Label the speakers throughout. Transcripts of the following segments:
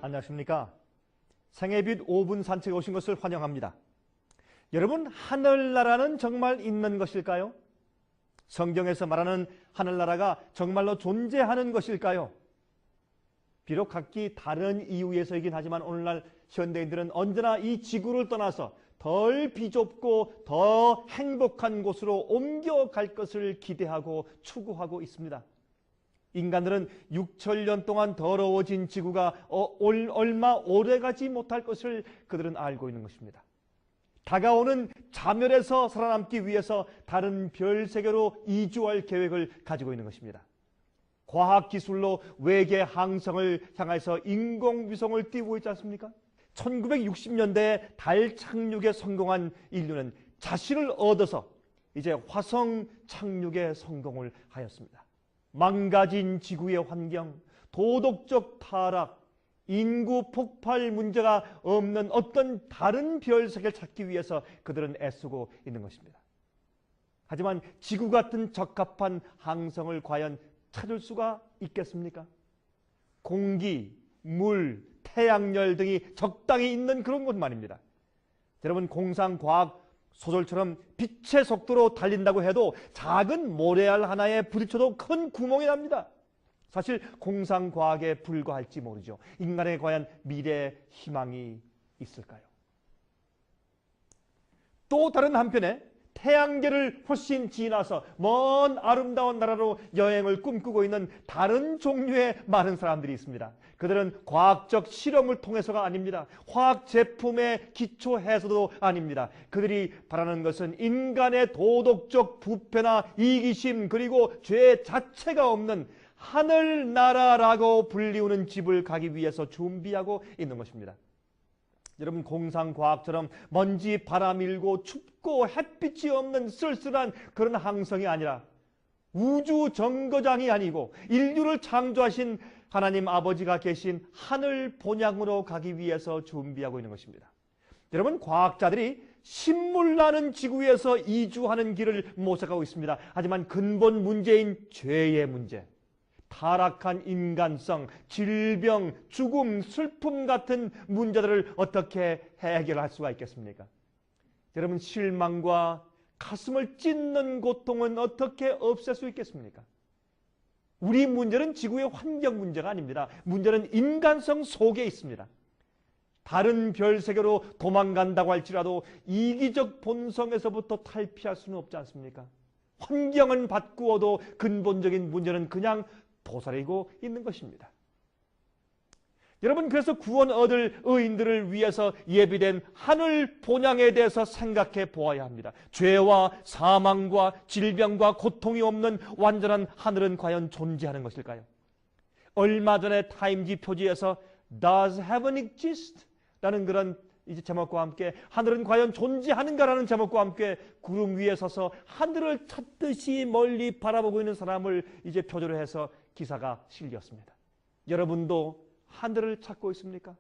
Speaker 1: 안녕하십니까? 생애빛 5분 산책에 오신 것을 환영합니다. 여러분, 하늘나라는 정말 있는 것일까요? 성경에서 말하는 하늘나라가 정말로 존재하는 것일까요? 비록 각기 다른 이유에서이긴 하지만 오늘날 현대인들은 언제나 이 지구를 떠나서 덜 비좁고 더 행복한 곳으로 옮겨갈 것을 기대하고 추구하고 있습니다. 인간들은 6천년 동안 더러워진 지구가 얼마 오래가지 못할 것을 그들은 알고 있는 것입니다. 다가오는 자멸에서 살아남기 위해서 다른 별 세계로 이주할 계획을 가지고 있는 것입니다. 과학기술로 외계 항성을 향해서 인공위성을 띄우고 있지 않습니까? 1960년대에 달 착륙에 성공한 인류는 자신을 얻어서 이제 화성 착륙에 성공을 하였습니다. 망가진 지구의 환경, 도덕적 타락, 인구 폭발 문제가 없는 어떤 다른 별 세계를 찾기 위해서 그들은 애쓰고 있는 것입니다. 하지만 지구 같은 적합한 항성을 과연 찾을 수가 있겠습니까? 공기, 물, 태양열 등이 적당히 있는 그런 곳 말입니다. 여러분, 공상과학 소설처럼 빛의 속도로 달린다고 해도 작은 모래알 하나에 부딪혀도 큰 구멍이 납니다. 사실 공상과학에 불과할지 모르죠. 인간에 과연 미래 희망이 있을까요? 또 다른 한편에 태양계를 훨씬 지나서 먼 아름다운 나라로 여행을 꿈꾸고 있는 다른 종류의 많은 사람들이 있습니다. 그들은 과학적 실험을 통해서가 아닙니다. 화학 제품의 기초해서도 아닙니다. 그들이 바라는 것은 인간의 도덕적 부패나 이기심 그리고 죄 자체가 없는 하늘나라라고 불리우는 집을 가기 위해서 준비하고 있는 것입니다. 여러분, 공상과학처럼 먼지 바람 일고 춥고 햇빛이 없는 쓸쓸한 그런 항성이 아니라 우주 정거장이 아니고 인류를 창조하신 하나님 아버지가 계신 하늘 본향으로 가기 위해서 준비하고 있는 것입니다. 여러분, 과학자들이 신물나는 지구에서 이주하는 길을 모색하고 있습니다. 하지만 근본 문제인 죄의 문제, 타락한 인간성, 질병, 죽음, 슬픔 같은 문제들을 어떻게 해결할 수가 있겠습니까? 여러분, 실망과 가슴을 찢는 고통은 어떻게 없앨 수 있겠습니까? 우리 문제는 지구의 환경 문제가 아닙니다. 문제는 인간성 속에 있습니다. 다른 별 세계로 도망간다고 할지라도 이기적 본성에서부터 탈피할 수는 없지 않습니까? 환경은 바꾸어도 근본적인 문제는 그냥 도사리고 있는 것입니다. 여러분, 그래서 구원 얻을 의인들을 위해서 예비된 하늘 본향에 대해서 생각해 보아야 합니다. 죄와 사망과 질병과 고통이 없는 완전한 하늘은 과연 존재하는 것일까요? 얼마 전에 타임지 표지에서 Does Heaven Exist? 라는 그런 이제 제목과 함께 하늘은 과연 존재하는가라는 제목과 함께 구름 위에 서서 하늘을 찾듯이 멀리 바라보고 있는 사람을 이제 표제로 해서 기사가 실렸습니다. 여러분도 하늘을 찾고 있습니까?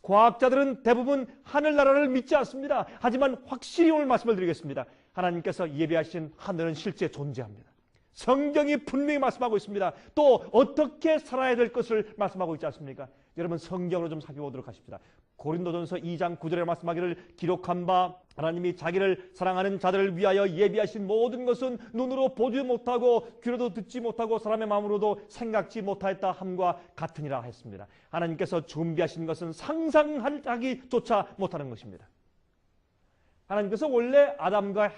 Speaker 1: 과학자들은 대부분 하늘나라를 믿지 않습니다. 하지만 확실히 오늘 말씀을 드리겠습니다. 하나님께서 예비하신 하늘은 실제 존재합니다. 성경이 분명히 말씀하고 있습니다. 또 어떻게 살아야 될 것을 말씀하고 있지 않습니까? 여러분, 성경으로 좀 살펴보도록 하십시다. 고린도전서 2장 9절에 말씀하기를 기록한 바 하나님이 자기를 사랑하는 자들을 위하여 예비하신 모든 것은 눈으로 보지 못하고 귀로도 듣지 못하고 사람의 마음으로도 생각지 못하였다 함과 같으니라 했습니다. 하나님께서 준비하신 것은 상상하기조차 못하는 것입니다. 하나님께서 원래 아담과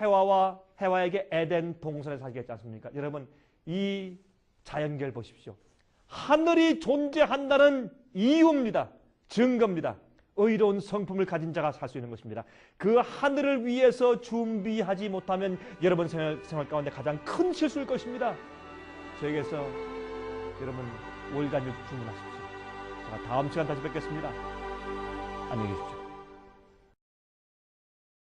Speaker 1: 해와에게 에덴 동산에 살게 했지 않습니까? 여러분, 이 자연계를 보십시오. 하늘이 존재한다는 이유입니다. 증거입니다. 의로운 성품을 가진 자가 살 수 있는 것입니다. 그 하늘을 위해서 준비하지 못하면 여러분 생활 가운데 가장 큰 실수일 것입니다. 저에게서 여러분 월간육 주문하십시오. 제가 다음 시간 다시 뵙겠습니다. 안녕히 계십시오.